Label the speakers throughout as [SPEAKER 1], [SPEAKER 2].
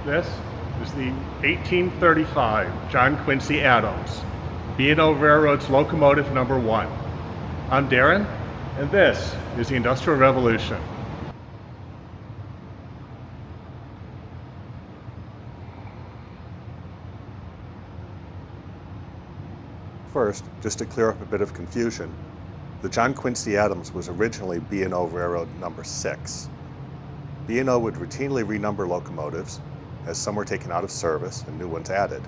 [SPEAKER 1] This is the 1835 John Quincy Adams B&O Railroad's Locomotive number 1. I'm Darren, and this is the Industrial Revolution.
[SPEAKER 2] First, just to clear up a bit of confusion, the John Quincy Adams was originally B&O Railroad number 6. B&O would routinely renumber locomotives, as some were taken out of service and new ones added.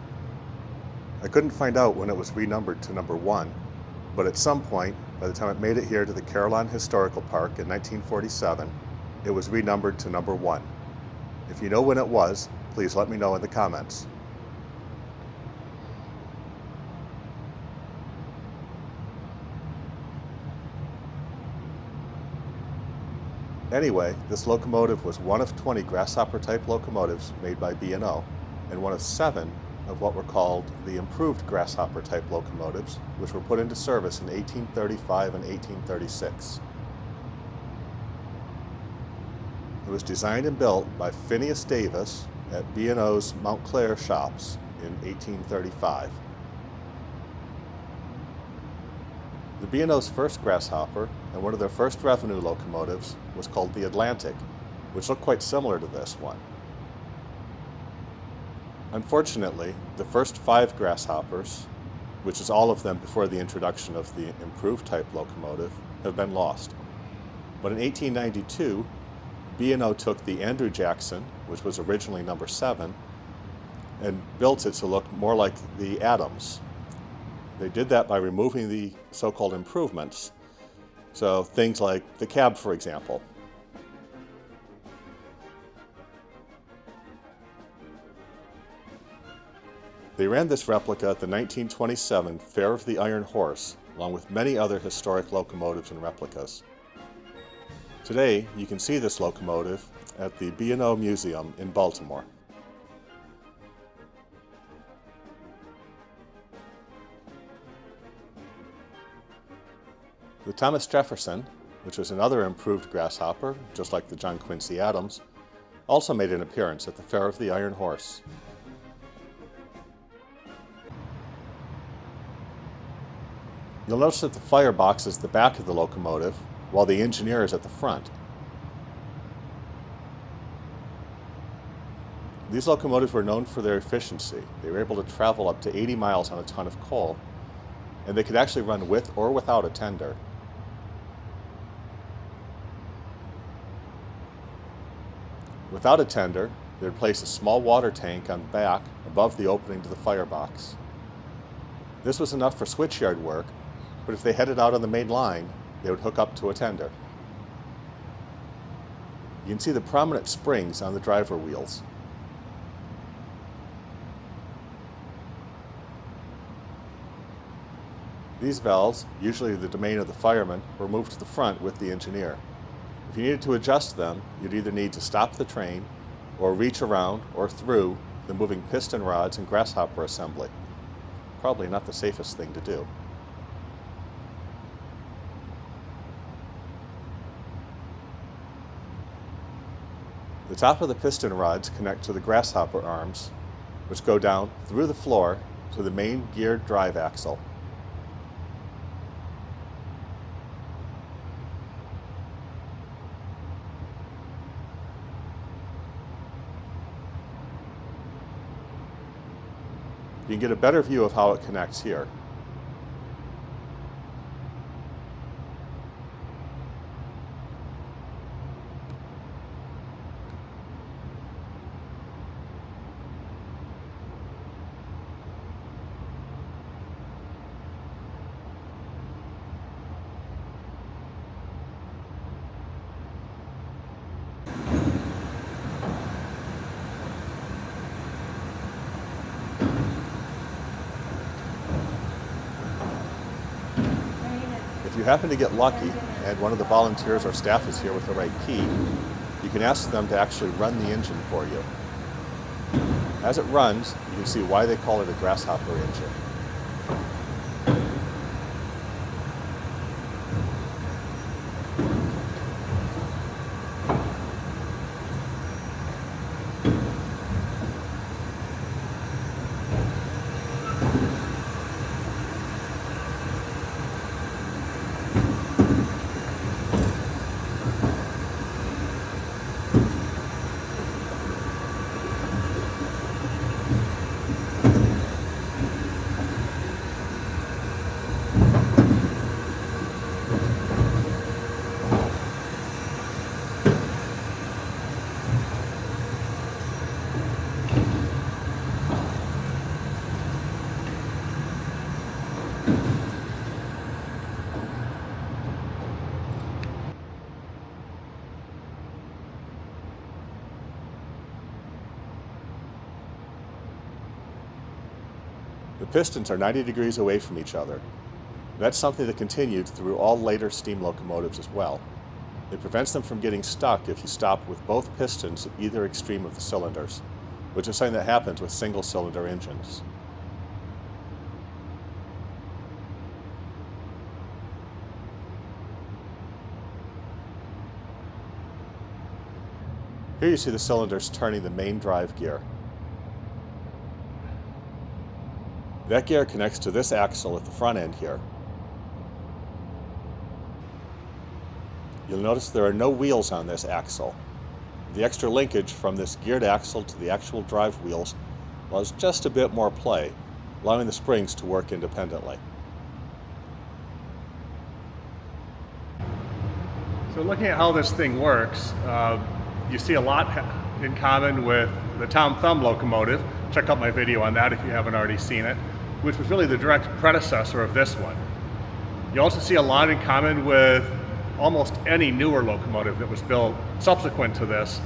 [SPEAKER 2] I couldn't find out when it was renumbered to number 1, but at some point, by the time it made it here to the Carillon Historical Park in 1947, it was renumbered to number 1. If you know when it was, please let me know in the comments. Anyway, this locomotive was one of 20 Grasshopper Type locomotives made by B&O, and one of 7 of what were called the improved Grasshopper Type locomotives, which were put into service in 1835 and 1836. It was designed and built by Phineas Davis at B&O's Mount Clair shops in 1835. The B&O's first Grasshopper and one of their first revenue locomotives was called the Atlantic, which looked quite similar to this one. Unfortunately, the first 5 Grasshoppers, which is all of them before the introduction of the improved type locomotive, have been lost. But in 1892, B&O took the Andrew Jackson, which was originally number 7, and built it to look more like the Adams. They did that by removing the so-called improvements. So things like the cab, for example. They ran this replica at the 1927 Fair of the Iron Horse, along with many other historic locomotives and replicas. Today, you can see this locomotive at the B&O Museum in Baltimore. The Thomas Jefferson, which was another improved Grasshopper, just like the John Quincy Adams, also made an appearance at the Fair of the Iron Horse. You'll notice that the firebox is the back of the locomotive, while the engineer is at the front. These locomotives were known for their efficiency. They were able to travel up to 80 miles on a ton of coal, and they could actually run with or without a tender. Without a tender, they would place a small water tank on the back above the opening to the firebox. This was enough for switchyard work, but if they headed out on the main line, they would hook up to a tender. You can see the prominent springs on the driver wheels. These valves, usually the domain of the fireman, were moved to the front with the engineer. If you needed to adjust them, you'd either need to stop the train or reach around or through the moving piston rods and grasshopper assembly. Probably not the safest thing to do. The top of the piston rods connect to the grasshopper arms, which go down through the floor to the main geared drive axle. You can get a better view of how it connects here. If you happen to get lucky and one of the volunteers or staff is here with the right key, you can ask them to actually run the engine for you. As it runs, you can see why they call it a Grasshopper engine. The pistons are 90 degrees away from each other. That's something that continued through all later steam locomotives as well. It prevents them from getting stuck if you stop with both pistons at either extreme of the cylinders, which is something that happens with single-cylinder engines. Here you see the cylinders turning the main drive gear. That gear connects to this axle at the front end here. You'll notice there are no wheels on this axle. The extra linkage from this geared axle to the actual drive wheels allows just a bit more play, allowing the springs to work independently.
[SPEAKER 1] So looking at how this thing works, you see a lot in common with the Tom Thumb locomotive. Check out my video on that if you haven't already seen it, which was really the direct predecessor of this one. You also see a lot in common with almost any newer locomotive that was built subsequent to this,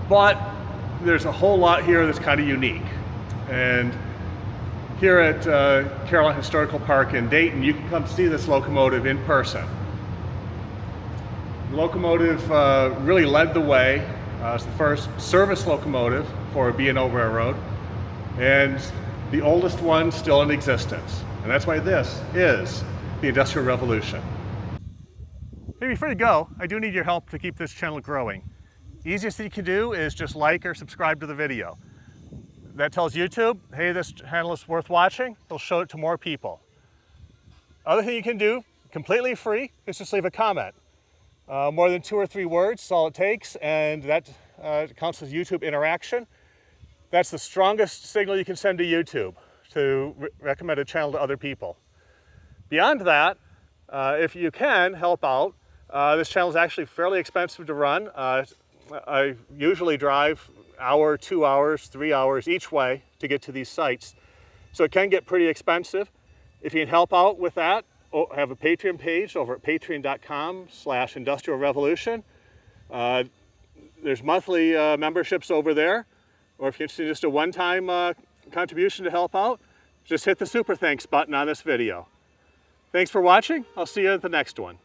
[SPEAKER 1] but there's a whole lot here that's kind of unique. And here at Carillon Historical Park in Dayton, you can come see this locomotive in person. The locomotive really led the way. It's the first service locomotive for a B&O railroad, and the oldest one still in existence. And that's why this is the Industrial Revolution. Hey, before you go, I do need your help to keep this channel growing. The easiest thing you can do is just like or subscribe to the video. That tells YouTube, hey, this channel is worth watching. It'll show it to more people. Other thing you can do, completely free, is just leave a comment. More than 2 or 3 words is all it takes, and that counts as YouTube interaction. That's the strongest signal you can send to YouTube to recommend a channel to other people. Beyond that, if you can help out, this channel is actually fairly expensive to run. I usually drive hour, 2 hours, 3 hours each way to get to these sites. So it can get pretty expensive. If you can help out with that, I have a Patreon page over at patreon.com/industrialrevolution. There's monthly memberships over there. Or if you're interested in just a one-time contribution to help out, just hit the super thanks button on this video. Thanks for watching. I'll see you at the next one.